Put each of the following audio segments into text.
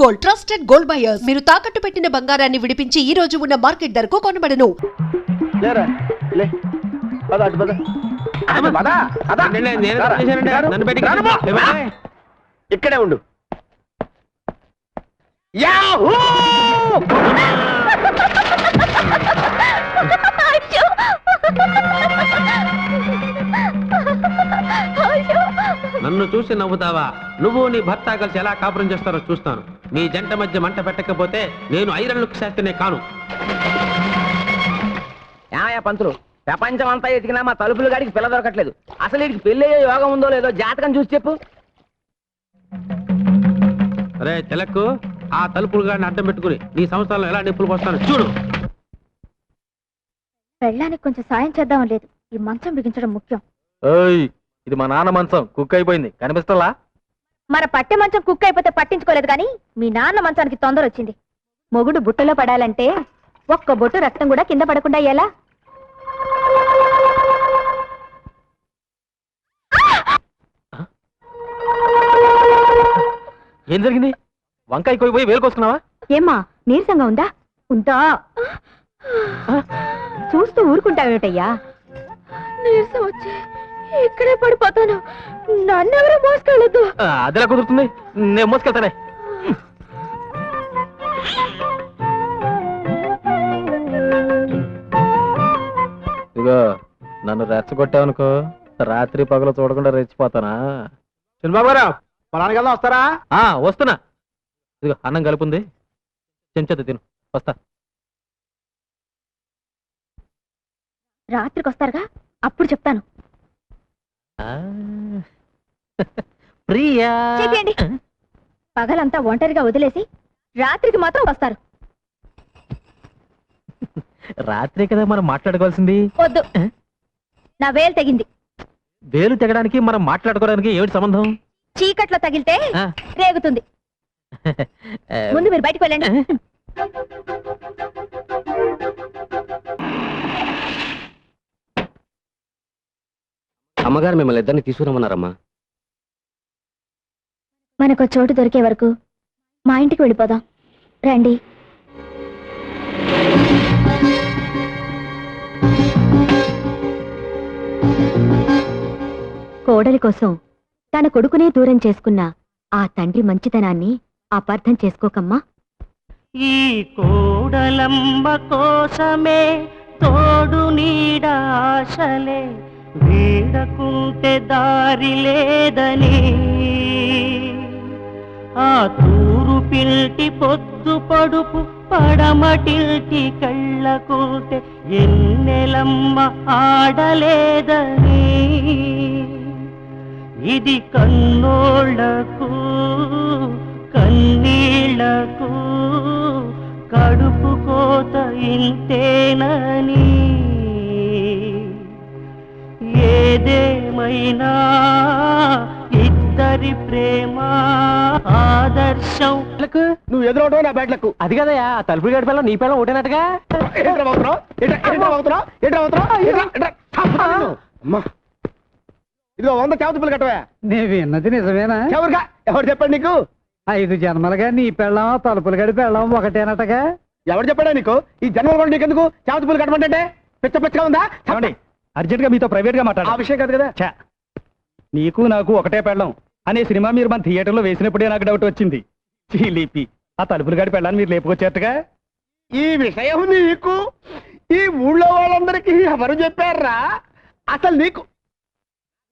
Gold trusted gold buyers. మీరు తాకట్టు పెట్టిన బంగారాన్ని విడిపించి ఈ రోజు ఉన్న మార్కెట్ ధరకు కొనబడను. ఇక్కడే ఉండు. నన్ను చూసి నవ్వుతావా? నువ్వు నీ భర్త కలిసి ఎలా కాపురం చేస్తారో చూస్తాను. మీ జంట మధ్య మంట పెట్టకపోతే నేను ఐరన్ లుక్ శాస్త్రినే కాను. పంతులు, ప్రపంచం అంతా ఎతికినా మా తలుపులు గాడికి పిల్ల దొరకట్లేదు. అసలు వీడికి పెళ్ళయ్యే యోగం ఉందో లేదో జాతకం చూసి చెప్పు. అరే తిలక్కు, ఆ తలుపులు గాడిని అడ్డం పెట్టుకుని నీ సంవత్సరాలు ఎలా నిప్పులు పోస్తాను చూడు. పెళ్ళానికి కొంచెం సాయం చేద్దాం లేదు, ఈ మంచం బిగించడం ముఖ్యం. ఇది మా నాన్న మంచం, కుక్ అయిపోయింది, కనిపిస్తలా? మన పట్టె మంచం కుక్ అయిపోతే పట్టించుకోలేదు, కానీ మీ నాన్న మంచానికి తొందర వచ్చింది. మొగుడు బుట్టలో పడాలంటే ఒక్క బొట్టు రక్తం కూడా కింద పడకుండా ఎలా? ఏం జరిగింది? వంకాయ కోయిపోయి వేలుకొస్తున్నావా? ఏమ్మా, నీరసంగా ఉందా? ఉందా? చూస్తూ ఊరుకుంటావేటయ్యా? నీరసం వచ్చి ఇక్కడే పడిపోతాను, నన్నెవరూ మోసుకెళ్ళొద్దు. అదిలా కుదురుతుంది, నేను మోసుకెళ్తానే. ఇదిగో నన్ను రెచ్చగొట్టావనుకో, రాత్రి పగలు చూడకుండా రెచ్చిపోతానా? చిన్నబాబురావు, పొలానికి వెళ్దాం, వస్తారా? వస్తున్నా. ఇదిగో అన్నం కలుపుంది, చెంచదు తిను, వస్తా. రాత్రికి వస్తారుగా, అప్పుడు చెప్తాను. ప్రియా, చెప్పండి. పగలంతా ఒంటరిగా వదిలేసి రాత్రికి మాత్రం వస్తారు. రాత్రి కదా మనం మాట్లాడుకోవాల్సింది. వద్దు, నా వేలు తెగింది. వేలు తెగడానికి మనం మాట్లాడుకోవడానికి ఏమిటి సంబంధం? చీకట్లో తగిలితే రేగుతుంది. ముందు మీరు బయటకు వెళ్ళండి. అమ్మగారు మిమ్మల్ని ఇద్దరిని తీసుకురమ్మన్నారమ్మా. మనకు చోటు దొరికే వరకు మా ఇంటికి వెళ్ళిపోదాం రండి. కోడలి కోసం తన కొడుకునే దూరం చేసుకున్న ఆ తండ్రి మంచితనాన్ని అపార్థం చేసుకోకమ్మా. ఈ కోడలమ్మ కోసమే తోడు నీడ ఆశలే, వీడకుంటే దారి లేదని ఆ తూరు పిల్టి పొద్దు పడుపు పడమటిల్టి కళ్ళకుంటే ఎన్నెలమ్మ ఆడలేదని. ఇది కన్నోళ్లకు కన్నీళ్లకు కడుపు కోత ఇంతేనని. ఏదేమైనా ఇద్దరి ప్రేమ ఆదర్శం. నువ్వు ఎదురవడం నా బ్యాట్లకు. అది కదయా, తలుపులు గడి పిల్లలు నీ పిల్లలు ఒకటేనట్టుగా. ఇదిగో 100 చేపతులు కట్టవా. నేను విన్నది నిజమేనా? ఎవరు చెప్పండి నీకు? 5 జన్మలుగా నీ పెళ్ళం తలుపులు గడి పెళ్ళం ఒకటేనటగా. ఎవరు చెప్పాడా నీకు? ఈ జన్మలు కూడా నీకెందుకు చేపతులు కట్టమంటే? పిచ్చ పిచ్చగా ఉందా? అర్జెంట్ గా మీతో ప్రైవేట్ గా ఆ విషయం కాదు కదా. నీకు నాకు ఒకటే పెళ్ళం అనే సినిమా మీరు మన థియేటర్లో వేసినప్పుడే నాకు డౌట్ వచ్చింది. చీలిపి ఆ తలుపులు గడి పెళ్ళాన్ని మీరు లేపుకొచ్చేట్టుగా. ఈ విషయం నీకు ఈ ఊళ్ళో వాళ్ళందరికీ ఎవరు చెప్పారా? అసలు నీకు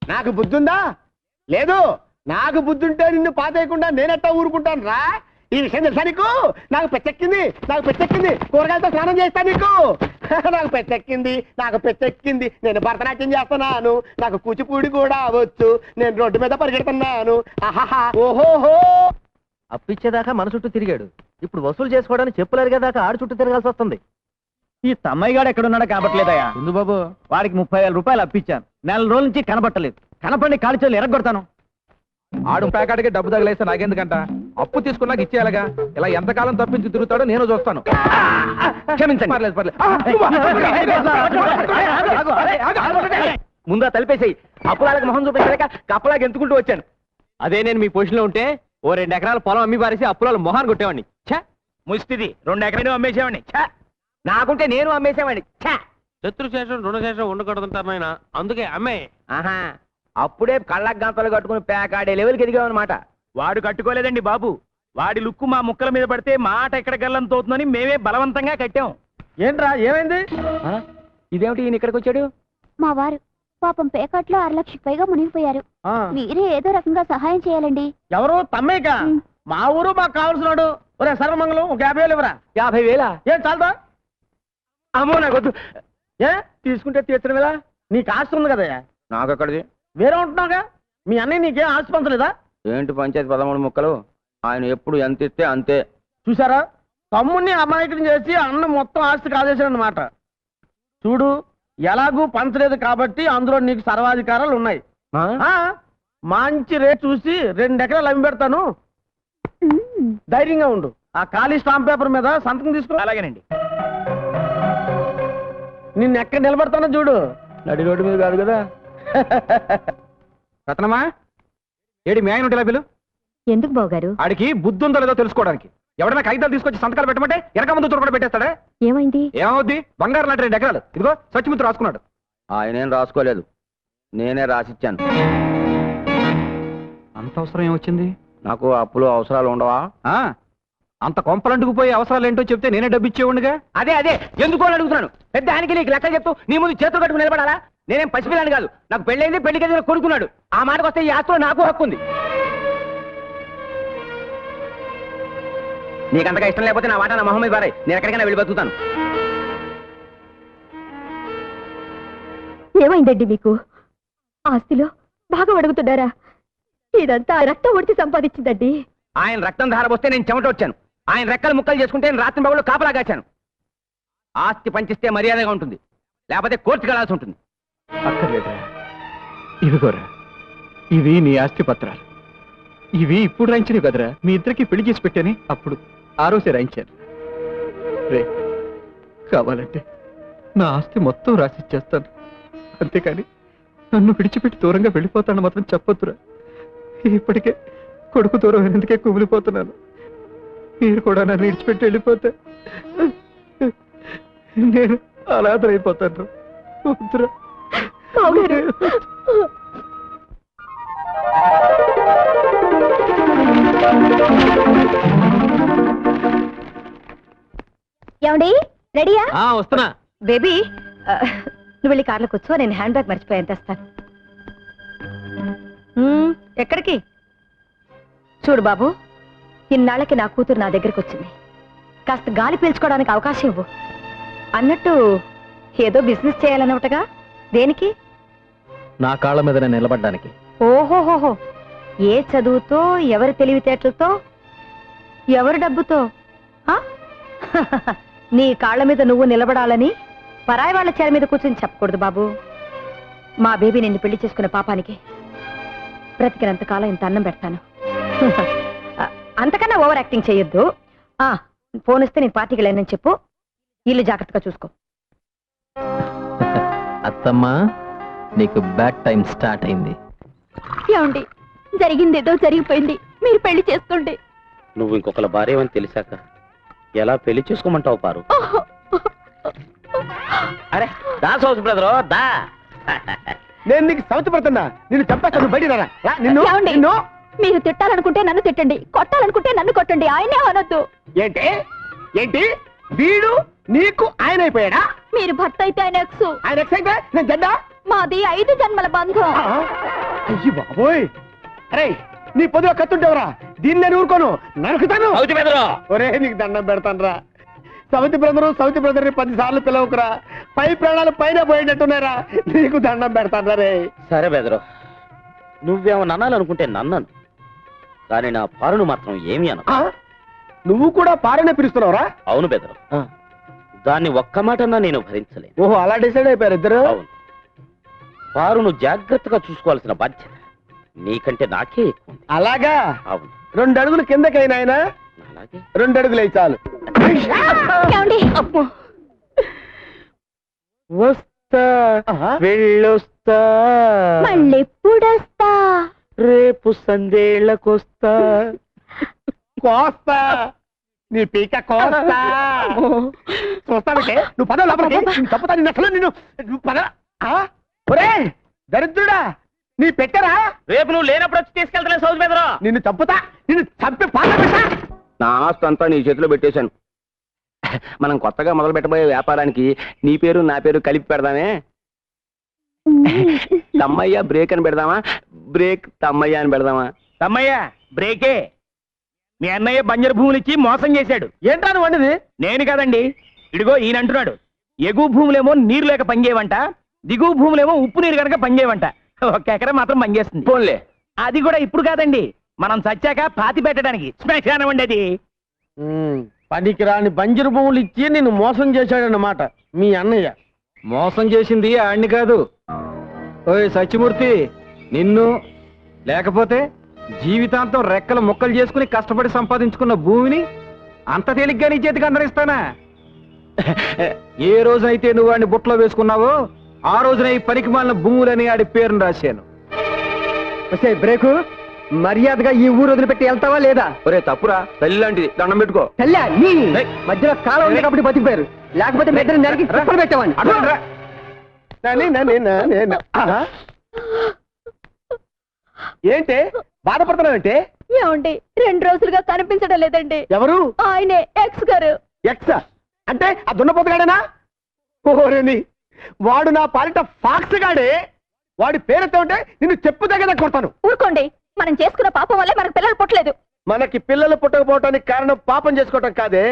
నాకు బుద్ధి ఉందా? లేదు. నాకు బుద్ధి ఉంటే నిన్ను పాతేయకుండా నేనెట్టా ఊరుకుంటాను రా. ఈ విషయం తెలుసా నీకు? నాకు పెచ్చెక్కింది కూరగాయలతో స్నానం చేస్తా నీకు. నాకు పెచ్చెక్కింది నేను భరతనాట్యం చేస్తున్నాను, నాకు కూచిపూడి కూడా వచ్చు, నేను రోడ్డు మీద పరిగెడుతున్నాను. ఆహాహా ఓహోహో. అప్పిచ్చేదాకా మన చుట్టూ తిరిగాడు, ఇప్పుడు వసూలు చేసుకోవడానికి చెప్పులు అరిగేదాకా ఆడు చుట్టూ తిరగాల్సి వస్తుంది. ఈ తమ్మయ్యగాడు ఎక్కడున్నాడో కాబట్లేదయా. ఎందు బాబు, వాడికి 30,000 రూపాయలు అప్పించాను, నెల రోజుల నుంచి కనబట్టలేదు. కనపండి కాలి చేతులు ఎరగొడతాను. ఆడు ప్యాకెట్కి డబ్బు తగిలేస్తే నాకెందుకంట? అప్పు తీసుకున్నాక ఇచ్చేయాలగా. ఇలా ఎంతకాలం తప్పించి తిరుగుతాడో నేను చూస్తాను. క్షమించండి. ముందు తలిపేసాయి. అప్పులాలకు మొహం చూపించలేక కప్పలాగా ఎంతుకుంటూ వచ్చాను. అదే నేను మీ పొజిషన్లో ఉంటే ఓ 2 ఎకరాల పొలం అమ్మి పారేసి అప్పుల మొహాన్ని కొట్టేవాడిని. ఛా, ముష్టిది 2 ఎకరాలు అమ్మేసేవాడిని. ఛా, నాకుంటే నేను అమ్మేసేవాడిని. ఛా, శత్రుశేషం రుణశేషం ఉండకూడదంటారు నాయన, అందుకే అమ్మే. ఆహా, అప్పుడే కళ్ళకు గంతలు కట్టుకుని పేకాడే లెవెల్కి ఎదిగామన్నమాట. వాడు కట్టుకోలేదండి బాబు. వాడి లుక్కు మా ముక్కల మీద పడితే మాట ఎక్కడ గల్లంత అవుతుందని మేమే బలవంతంగా కట్టాం. ఏంట్రా ఏమైంది? ఇదేమిటి ఈయన ఇక్కడికి వచ్చాడు? మా వారు పాపం పేకాట్లో 6 లక్షలకు పైగా మునిగిపోయారు. మీరే ఏదో రకంగా సహాయం చేయాలండి. ఎవరు? తమ్మేక? మా ఊరు మాకు కావాల్సినాడు. ఒరే సర్వమంగళం ఒక 50,000 ఇవ్వరా. 50,000? ఏం చాలదా? అమ్మో నాకు వద్దు. ఏ తీసుకుంటే తీర్చడం ఎలా? నీకు ఆస్తి ఉంది కదా. నాకు ఎక్కడిది? వేరే ఉంటున్నావుగా. మీ అన్నయ్య నీకేం ఆస్తి పంచలేదా? ఏంటి పంచాయతీ 13 ముక్కలు? ఆయన ఎప్పుడు ఎంత ఇస్తే అంతే. చూసారా, తమ్ముడిని అమాయకుని చేసి అన్న మొత్తం ఆస్తి కాజేశాడు అన్నమాట. చూడు, ఎలాగూ పంచలేదు కాబట్టి అందులో నీకు సర్వాధికారాలు ఉన్నాయి. మంచి రేట్ చూసి 2 ఎకరాలు అమ్మి పెడతాను. ధైర్యంగా ఉండు. ఆ ఖాళీ స్టాంప్ పేపర్ మీద సంతకం తీసుకో. అలాగేనండి. నిన్ను ఎక్కడ నిలబడతానో చూడు. నడి రోడ్డు మీద కాదు కదా. రత్నమా, ఏడి మీ ఆయన ఉంటే పిలు. ఎందుకు బావగారు? ఆడికి బుద్ధి ఉందో లేదో తెలుసుకోవడానికి. ఎవడైనా కాగితాలు తీసుకొచ్చి సంతకాలు పెట్టమంటే వెనక ముందు కూడా పెట్టేస్తాడా? ఏమైంది? ఏమవుద్ది? బంగారం లాంటి 2 ఎకరాలు ఇదిగో సచ్చిమిత్రు రాసుకున్నాడు. ఆయనేం రాసుకోలేదు, నేనే రాసిచ్చాను. అంత అవసరం ఏమొచ్చింది? నాకు అప్పులు అవసరాలు ఉండవా? అంత కొంపలంటుకు పోయి అవసరాలు ఏంటో చెప్తే నేనే డబ్బు ఇచ్చేవాడిగా. అదే అదే ఎందుకో అని అడుగుతున్నాను. పెద్ద ఆయనకి నీకు లెక్క చెప్తూ నీ ముందు చేతులు కట్టుకుని నిలబడాలా? నేనేం పసిపిల్లని కాదు. నాకు పెళ్ళైంది, పెళ్లికి ఎదురు కొడుకున్నాడు. ఆ మాటకు వస్తే ఈ ఆస్తిలో నాకు హక్కు ఉంది. నీకంతగా ఇష్టం లేకపోతే నా మాట నా మొహం మీద పారాయి. నేను ఎక్కడికైనా వెళ్ళి బతుకుతాను. ఏమైందండి మీకు? ఆస్తిలో బాగా అడుగుతున్నారా? ఇదంతా రక్తం ఒడిచి సంపాదించిందండి. ఆయన రక్తం ధారపోస్తే నేను చెమట వచ్చాను. ఆయన రెక్కలు ముక్కలు చేసుకుంటే నేను రాత్రి బాబులో కాపలా కాచాను. ఆస్తి పంచిస్తే మర్యాదగా ఉంటుంది, లేకపోతే కోర్టుకు వెళ్ళాల్సి ఉంటుంది. అక్కర్లేదా? ఇదిగోరా, ఇవి నీ ఆస్తి పత్రాలు. ఇవి ఇప్పుడు రాయించినవి కదరా. మీ ఇద్దరికి పెళ్లి చేసి పెట్టాని అప్పుడు ఆ రోజే రాయించాను. రే, కావాలంటే నా ఆస్తి మొత్తం రాసిచ్చేస్తాను. అంతేకాని నన్ను విడిచిపెట్టి దూరంగా వెళ్ళిపోతాను మాత్రం చెప్పొద్దురా. ఇప్పటికే కొడుకు దూరం అయినందుకే కుమిలిపోతున్నాను. మీరు కూడా నన్ను విడిచిపెట్టి వెళ్ళిపోతే నేను అనాథరైపోతాను. వద్దురా. ఏమండి, రెడీయా? వస్తున్నా. బేబీ, నువ్వు వెళ్ళి కార్లో కూర్చో. నేను హ్యాండ్ బ్యాగ్ మర్చిపోయాను, తెస్తాను. ఎక్కడికి? చూడు బాబు, ఇన్నాళ్ళకి నా కూతురు నా దగ్గరికి వచ్చింది. కాస్త గాలి పీల్చుకోవడానికి అవకాశం ఇవ్వు. అన్నట్టు ఏదో బిజినెస్ చేయాలన్నట్టుగా. దేనికి? నా కాళ్ళ మీద నేను నిలబడ్డానికి. ఓహోహోహో, ఏ చదువుతో, ఎవరి తెలివితేటలతో, ఎవరి డబ్బుతో? నీ కాళ్ళ మీద నువ్వు నిలబడాలని పరాయి వాళ్ళ చేర మీద కూర్చొని చెప్పకూడదు బాబు. మా బేబీ నిన్ను పెళ్లి చేసుకునే పాపానికి బ్రతికినంత కాలం ఇంత అన్నం పెడతాను. అంతకన్నా ఓవర్ యాక్టింగ్ చేయొద్దు. ఫోన్ ఇస్తే నేను పార్టీకి వెళ్ళానని చెప్పు. ఇల్లు జాగ్రత్తగా చూసుకో. అత్తమ్మా, నీకు బ్యాడ్ టైం స్టార్ట్ అయింది. ఏమండి, జరిగిందేదో జరిగిపోయింది. మీరు పెళ్లి చేసుకోండి. నువ్వు ఇంకొకళ్ళ భార్య అని తెలిసాక ఎలా పెళ్లి చేసుకోమంటావు పారు? అరే దా సౌత్ బ్రదర్ దా. నేను నీకు సౌత్ పడుతున్నా. నిన్ను చంపేస్తాను. బయట నిన్ను ఏమండి? నిన్ను మీరు తిట్టాలనుకుంటే నన్ను తిట్టండి, కొట్టాలనుకుంటే నన్ను కొట్టండి. ఆయనే అనొద్దు. ఏంటి ఏంటి వీడు నీకు ఆయన అయిపోయాడా? మీరు భర్త అయితే ఆయన ఎక్స్. ఆయన ఎక్స్ అయితే నేను జడ్డా? మాది 5 జన్మల బంధం. అయ్యి బాబోయ్. అరే, నీ పొద్దుగా కత్తుంటేవరా? దీన్ని నేను ఊరుకోను, నరుకుతాను. ఒరే, నీకు దండం పెడతాను రా. సౌతి బ్రదర్ 10 సార్లు పిలవకురా. పై ప్రాణాలు పైన పోయేటట్టున్నారా? నీకు దండం పెడతాను రే. సరే బెదరు, నువ్వేమో అనాలనుకుంటే నన్నను, కానీ నా పారును మాత్రం ఏమి అన. నువ్వు కూడా పారనే పిలుస్తున్నావురా? అవును బెదరు, దాన్ని ఒక్క మాటన్నా నేను భరించలేను. ఓహో, అలా డిసైడ్ అయిపోయారు ఇద్దరు? అవును. పారును జాగ్రత్తగా చూసుకోవాల్సిన బాధ్యత నీకంటే నాకే ఎక్కువ. అలాగా? అవును. 2 అడుగులు కిందకైనా ఆయన? అలాగే. 2 అడుగులు అయి చాలు. వస్తా, వెళ్ళొస్తా, మళ్ళెప్పుడొస్తా? రేపు సందేళ్లకొస్తా. కోస్తా నీ పీక కోస్తా చూస్తానంటే నువ్వు పద లోపలికి తప్పుతా నిన్ను అసలు నువ్వు పద ఒరే దరిద్రుడా నీ పెట్టరా రేపు నువ్వు లేనప్పుడు వచ్చి తీసుకెళ్తా సౌజు మీద నిన్ను చంపుతా నిన్ను చంపి పాత నా ఆస్తి అంతా నీ చేతిలో పెట్టేశాను. మనం కొత్తగా మొదలు పెట్టబోయే వ్యాపారానికి నీ పేరు నా పేరు కలిపి పెడదామే. తమ్మయ్య బ్రేక్ అని పెడదామా, బ్రేక్ తమ్మయ్య అని పెడదామా? తమ్మయ్య బ్రేకే. మీ అన్నయ్య బంజరు భూములు ఇచ్చి మోసం చేశాడు. ఏంటా నువ్వు వండిది? నేను కాదండి, ఇడిగో ఈయన అంటున్నాడు. ఎగువ భూములేమో నీరు లేక పనిచేయవంట, దిగువ భూములేమో ఉప్పు నీరు కనుక పనిచేయవంట. ఒక ఎకరం మాత్రం పనిచేస్తుంది. పోన్లే, అది కూడా ఇప్పుడు కాదండి, మనం చచ్చాక పాతి పెట్టడానికి శ్మశానం అండి అది. పనికిరాని బంజరు భూములు ఇచ్చి నిన్ను మోసం చేశాడన్నమాట మీ అన్నయ్య. మోసం చేసింది ఆడిని కాదు. ఓయ్ సత్యమూర్తి, నిన్ను లేకపోతే జీవితాంతం రెక్కలు ముక్కలు చేసుకుని కష్టపడి సంపాదించుకున్న భూమిని అంత తేలిగ్గా నీ చేతికి అందరిస్తానా? ఏ రోజైతే నువ్వు వాడిని బుట్టలో వేసుకున్నావో ఆ రోజున ఈ పనికి మాలిన భూములని ఆడి పేరును రాశాను. వస్తే బ్రేకు మర్యాదగా ఈ ఊరు వదిలిపెట్టి వెళ్తావా లేదా? ఒరే తప్పురా, తల్లి లాంటిది, దండం పెట్టుకో. తెల్లా నీ మధ్యలో కాలం ఉంది కాబట్టి బతికిపోయారు, లేకపోతే మెద్దరు నెలకి పెట్టేవాడిని. ఏంటి బాధపడుతున్నావంటే? ఏమండి 2 రోజులుగా కనిపించడం లేదండి. ఎవరు? ఆయనే ఎక్స్ గారు. ఎక్స్ అంటే ఆ దున్నపోతుగాడేనా? ఓరేని వాడు నా పాలిట ఫాక్స్ గాడే. వాడి పేరుతో ఉంటే నిన్ను చెప్పు దగ్గర కొడతాను. ఊరుకోండి, మనం చేసుకున్న పాపం వల్లే మనకు పిల్లలు పుట్టలేదు. మనకి పిల్లలు పుట్టకపోవటానికి కారణం పాపం చేసుకోవటం కాదే,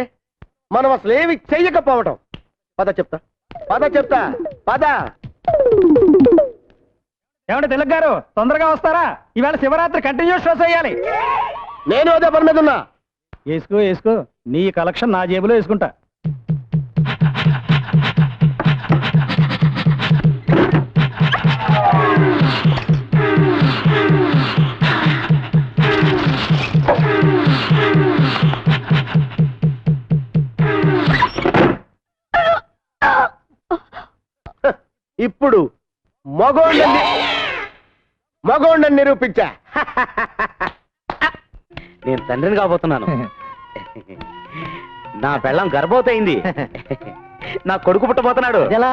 మనం అసలు ఏమి చెయ్యకపోవటం. పద చెప్తా, పద చెప్తా, పద. ఏమంటే తిలక్ గారు, తొందరగా వస్తారా? ఈవేళ శివరాత్రి కంటిన్యూస్ షోస్ అయ్యాలి. నేను అదే పని మీద ఉన్నా. వేసుకో, నీ కలెక్షన్ నా జేబులో వేసుకుంటా. ఇప్పుడు మగోండని నిరూపించా. నేను తండ్రిని కాబోతున్నాను. నా పెళ్ళం గర్భవతయింది. నా కొడుకు పుట్టబోతున్నాడు. ఎలా?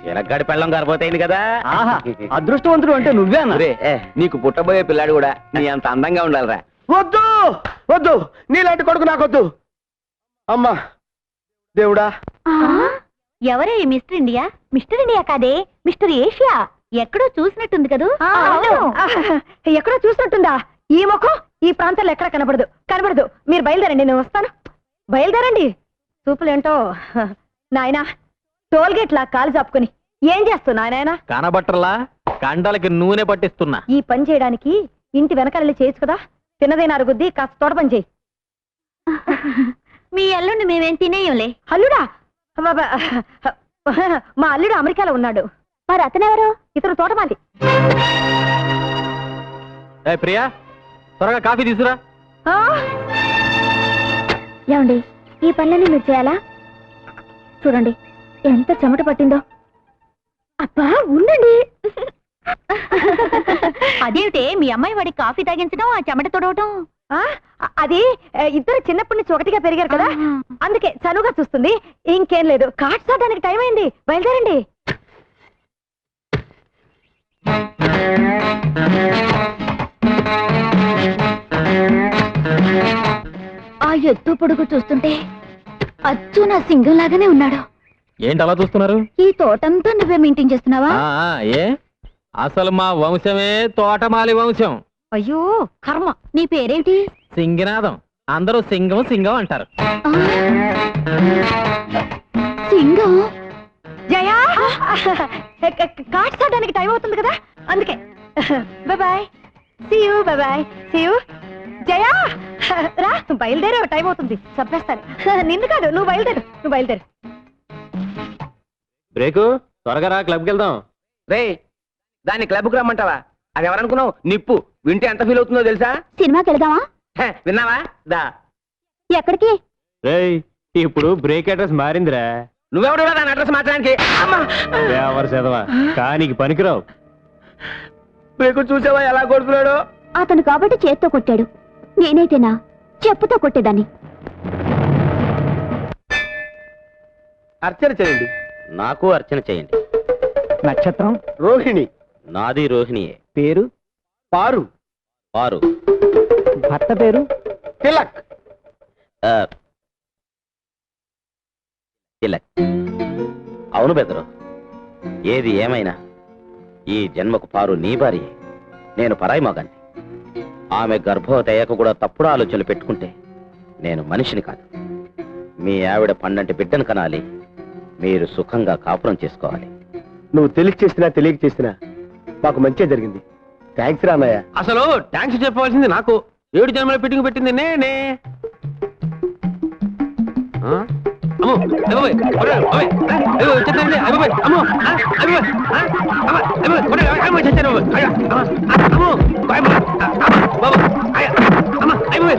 చిలక్గాడి పెళ్ళం గర్భవతయింది కదా. అదృష్టవంతుడు అంటే నువ్వే అన్న. నీకు పుట్టబోయే పిల్లాడు కూడా నీ అంత అందంగా ఉండాలిరా. వద్దు వద్దు, నీలాంటి కొడుకు నాకొద్దు. అమ్మా దేవుడా. ఎవరే మిస్టర్ ఇండియా? మిస్టర్ ఇండియా కాదే, మిస్టర్ ఏషియా. ఎక్కడో చూసినట్టుంది కదూ? ఎక్కడో చూసినట్టుందా? ఈ ముఖం ఈ ప్రాంతంలో ఎక్కడ కనబడదు. మీరు బయలుదేరండి, నేను వస్తాను. బయలుదేరండి. చూపులేంటో నాయనా, టోల్గేట్ లా కాలు చాపుకొని ఏం చేస్తున్నా నాయనా? కనబట్టర్లా కండలకి నూనె పట్టిస్తున్నా. ఈ పని చేయడానికి ఇంటి వెనకాల చేయొచ్చు కదా. తిన్నదైనా అరుగుద్ది, కాస్త తోట పని చేయి. మీ అల్లుడిని మేమేం తినేయంలే. అల్లుడా? మా అల్లుడు అమెరికాలో ఉన్నాడు. మరి అతనెవరు? ఇతను తోటమాలి. ప్రియా, త్వరగా కాఫీ తీసురా. ఏమండి, ఈ పనులన్నీ మీరు చేయాలా? చూడండి ఎంత చెమట పట్టిందో. అబ్బా ఉండండి. అదేమిటే మీ అమ్మాయి వాడి కాఫీ తాగించడం, ఆ చెమట తొడవటం? అది ఇద్దరు చిన్నప్పటి నుంచి ఒకటిగా పెరిగారు కదా, అందుకే చనువుగా చూస్తుంది. ఇంకేం లేదు. కార్డ్ సాడానికి టైం అయింది, బయలుదేరండి. ఆ ఎత్తు పొడుగు చూస్తుంటే అచ్చు నా సింగం లాగానే ఉన్నాడు. ఏంటి అలా చూస్తున్నారు? ఈ తోటంతా నువ్వే మెయింటైన్ చేస్తున్నావా? ఏ అసలు మా వంశమే తోటమాలి వంశం. అయ్యో కర్మ. నీ పేరేంటి? సింగనాథం. అందరూ సింగం సింగం అంటారు. సింగం? జయా, కార్డ్స్ ఆడడానికి టైం అవుతుంది కదా, అందుకే. Bye. See you. Bye. See you. Jaya రా, బయలుదేరే టైం అవుతుంది. చంపేస్తాను. నిన్ను కాదు, నువ్వు బయలుదేరు. బ్రేకు, త్వరగా రా, క్లబ్కి వెళ్దాం. రే, దాన్ని క్లబ్కి రమ్మంటావా? అది ఎవరనుకున్నావు? నిప్పు. వింటే ఎంత ఫీల్ అవుతుందో తెలుసా? సినిమాకి వెళ్దామా? విన్నావా? దా. ఎక్కడికి? రేయ్, ఇప్పుడు బ్రేక్ అడ్రస్ మారిందిరా. నువ్వెవడు దాని అడ్రస్ మార్చడానికి? కానీ పనికిరావు. బ్రేకు చూసావా ఎలా కొడుతున్నాడు? అతను కాబట్టి చేత్తో కొట్టాడు. నేనైతేనా చెప్పుతో కొట్టేదాన్ని. అర్చన చేయండి. నాకు అర్చన చేయండి. నక్షత్రం రోహిణి. నాది రోహిణియే. పేరు పారు. వారు భర్త పేరు తిలక్. తిలక్. అవును బెదరు, ఏది ఏమైనా ఈ జన్మకు పారు నీ భార్యే, నేను పరాయి మగాన్ని. ఆమె గర్భవతి అయ్యాక కూడా తప్పుడు ఆలోచనలు పెట్టుకుంటే నేను మనిషిని కాదు. మీ ఆవిడ పండంటి బిడ్డను కనాలి, మీరు సుఖంగా కాపురం చేసుకోవాలి. నువ్వు తెలియక చేసినా తెలియక చేసినా మాకు మంచి జరిగింది. థ్యాంక్స్ రా అన్నయ్య. అసలు థ్యాంక్స్ చెప్పవలసింది నాకు. 7 జన్మల ఫిట్టింగ్ పెట్టింది నేనే. అమ్మో అయ్యబాబోయ్, అయ్యబాబోయ్, అయ్యో వచ్చేస్తానండి, అయ్యబాబోయ్, అమ్మో అయ్యబాబోయ్, అయ్యబాబోయ్, అమ్మో చచ్చాను బాబోయ్, అమ్మో అమ్మో బాబోయ్, అమ్మో బాబోయ్, అమ్మో అయ్యబాబోయ్.